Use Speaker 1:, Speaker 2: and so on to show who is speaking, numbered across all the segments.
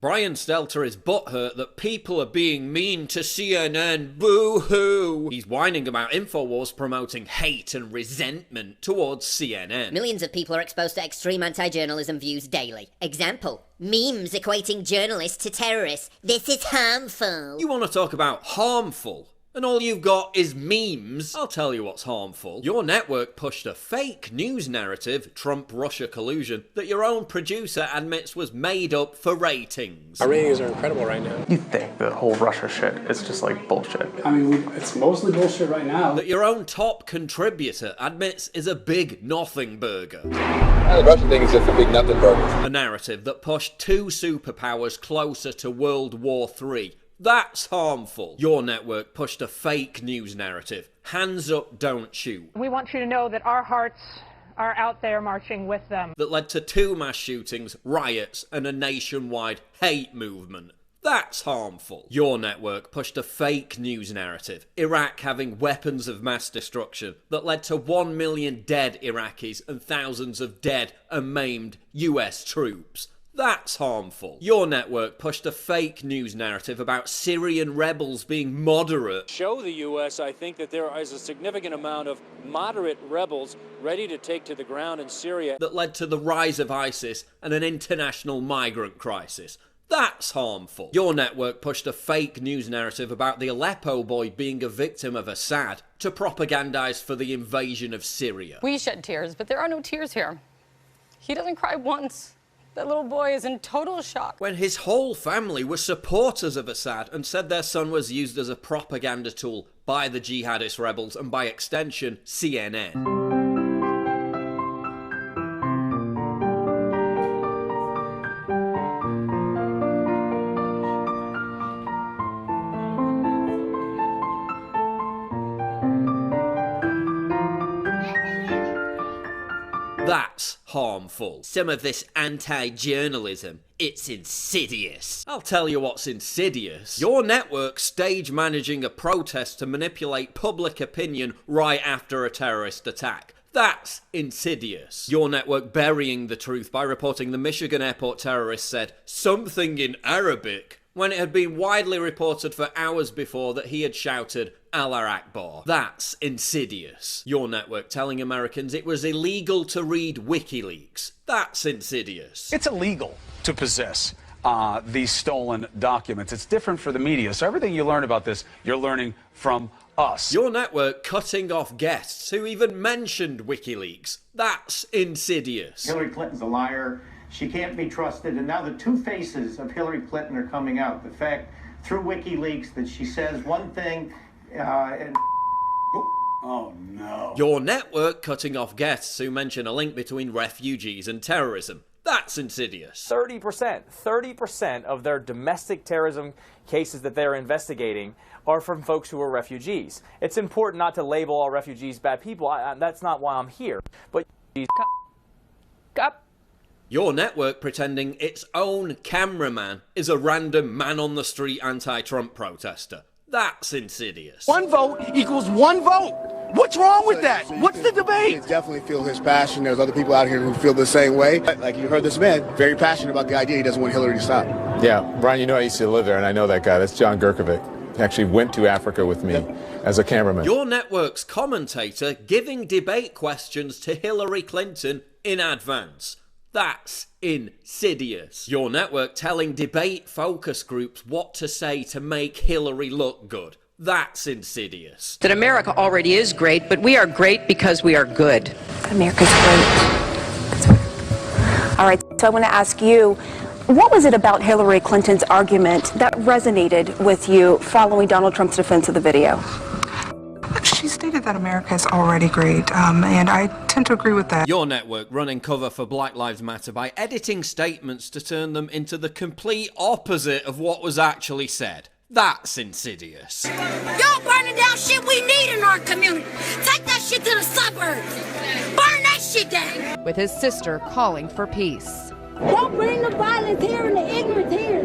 Speaker 1: Brian Stelter is butthurt that people are being mean to CNN. Boo-hoo! He's whining about InfoWars promoting hate and resentment towards CNN.
Speaker 2: Millions of people are exposed to extreme anti-journalism views daily. Example: memes equating journalists to terrorists. This is harmful.
Speaker 1: You want to talk about harmful? And all you've got is memes? I'll tell you what's harmful. Your network pushed a fake news narrative, Trump-Russia collusion, that your own producer admits was made up for ratings.
Speaker 3: Our ratings are incredible right now.
Speaker 4: You think the whole Russia shit is just like bullshit?
Speaker 5: I mean, it's mostly bullshit right now.
Speaker 1: That your own top contributor admits is a big nothing burger.
Speaker 3: The Russian thing is just a big nothing burger.
Speaker 1: A narrative that pushed two superpowers closer to World War III. That's harmful. Your network pushed a fake news narrative. Hands up, don't shoot.
Speaker 6: We want you to know that our hearts are out there marching with them.
Speaker 1: That led to 2 mass shootings, riots, and a nationwide hate movement. That's harmful. Your network pushed a fake news narrative, Iraq having weapons of mass destruction, that led to 1 million dead Iraqis and thousands of dead and maimed US troops. That's harmful. Your network pushed a fake news narrative about Syrian rebels being moderate.
Speaker 7: Show the U.S., I think, that there is a significant amount of moderate rebels ready to take to the ground in Syria.
Speaker 1: That led to the rise of ISIS and an international migrant crisis. That's harmful. Your network pushed a fake news narrative about the Aleppo boy being a victim of Assad to propagandize for the invasion of Syria.
Speaker 8: We shed tears, but there are no tears here. He doesn't cry once. That little boy is in total shock.
Speaker 1: When his whole family were supporters of Assad and said their son was used as a propaganda tool by the jihadist rebels and by extension, CNN. That's harmful. Some of this anti-journalism, it's insidious. I'll tell you what's insidious. Your network stage managing a protest to manipulate public opinion right after a terrorist attack. That's insidious. Your network burying the truth by reporting the Michigan airport terrorist said something in Arabic when it had been widely reported for hours before that he had shouted Allah Akbar. That's insidious. Your network telling Americans it was illegal to read WikiLeaks. That's insidious.
Speaker 9: It's illegal to possess these stolen documents. It's different for the media. So everything you learn about this, you're learning from us.
Speaker 1: Your network cutting off guests who even mentioned WikiLeaks. That's insidious.
Speaker 10: Hillary Clinton's a liar. She can't be trusted. And now the two faces of Hillary Clinton are coming out. The fact through WikiLeaks that she says one thing and... Oh, no.
Speaker 1: Your network cutting off guests who mention a link between refugees and terrorism. That's insidious.
Speaker 11: 30% of their domestic terrorism cases that they're investigating are from folks who are refugees. It's important not to label all refugees bad people. That's not why I'm here. But...
Speaker 1: Your network pretending its own cameraman is a random man-on-the-street anti-Trump protester. That's insidious.
Speaker 12: One vote equals one vote. What's wrong with that? What's the debate?
Speaker 13: I definitely feel his passion. There's other people out here who feel the same way. Like you heard this man, very passionate about the idea. He doesn't want Hillary to stop.
Speaker 14: Yeah, Brian, you know I used to live there, and I know that guy. That's John Gurkovic. He actually went to Africa with me as a cameraman.
Speaker 1: Your network's commentator giving debate questions to Hillary Clinton in advance. That's insidious. Your network telling debate focus groups what to say to make Hillary look good. That's insidious.
Speaker 15: That America already is great, but we are great because we are good.
Speaker 16: America's great. All right, so I want to ask you, what was it about Hillary Clinton's argument that resonated with you following Donald Trump's defense of the video?
Speaker 17: She stated that America is already great, and I tend to agree with that.
Speaker 1: Your network running cover for Black Lives Matter by editing statements to turn them into the complete opposite of what was actually said. That's insidious.
Speaker 18: Y'all burning down shit we need in our community. Take that shit to the suburbs. Burn that shit down.
Speaker 19: With his sister calling for peace.
Speaker 18: Don't bring the violence here and the ignorance here.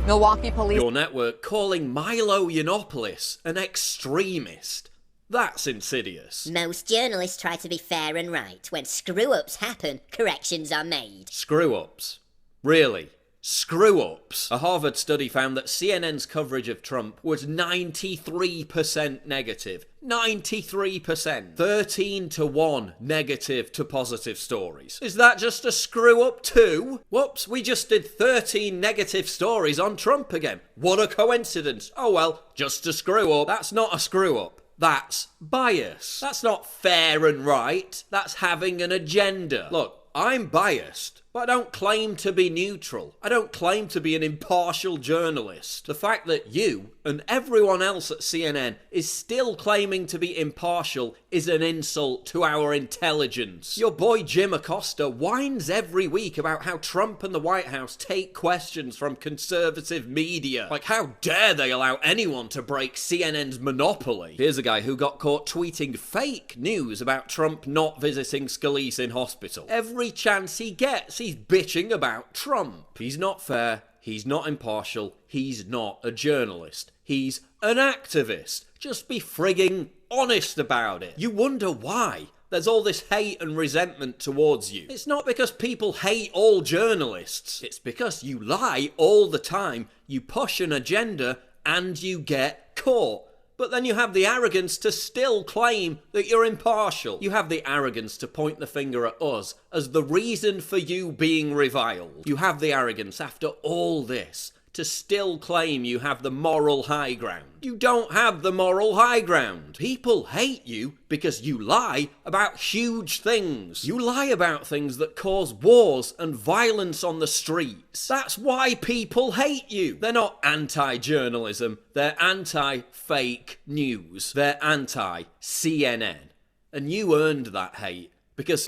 Speaker 19: Milwaukee police.
Speaker 1: Your network calling Milo Yiannopoulos an extremist. That's insidious.
Speaker 2: Most journalists try to be fair and right. When screw-ups happen, corrections are made.
Speaker 1: Screw-ups? Really? screw-ups. A Harvard study found that CNN's coverage of Trump was 93% negative. 93%. 13-1 negative to positive stories. Is that just a screw-up too? Whoops, we just did 13 negative stories on Trump again. What a coincidence. Oh well, just a screw-up. That's not a screw-up. That's bias. That's not fair and right. That's having an agenda. Look, I'm biased, but I don't claim to be neutral. I don't claim to be an impartial journalist. The fact that you and everyone else at CNN is still claiming to be impartial is an insult to our intelligence. Your boy Jim Acosta whines every week about how Trump and the White House take questions from conservative media. Like, how dare they allow anyone to break CNN's monopoly? Here's a guy who got caught tweeting fake news about Trump not visiting Scalise in hospital. Every chance he gets, he's bitching about Trump. He's not fair. He's not impartial. He's not a journalist. He's an activist. Just be frigging honest about it. You wonder why there's all this hate and resentment towards you. It's not because people hate all journalists. It's because you lie all the time, you push an agenda, and you get caught. But then you have the arrogance to still claim that you're impartial. You have the arrogance to point the finger at us as the reason for you being reviled. You have the arrogance, after all this, to still claim you have the moral high ground. You don't have the moral high ground. People hate you because you lie about huge things. You lie about things that cause wars and violence on the streets. That's why people hate you. They're not anti-journalism. They're anti-fake news. They're anti-CNN. And you earned that hate because...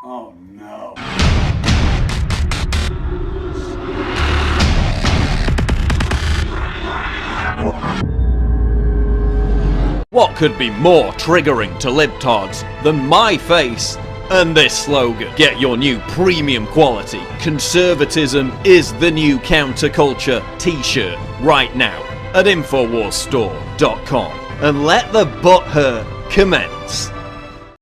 Speaker 10: Oh no.
Speaker 1: What could be more triggering to libtards than my face and this slogan? Get your new premium quality "Conservatism is the new counterculture" t-shirt right now at InfoWarsStore.com and let the butthurt commence.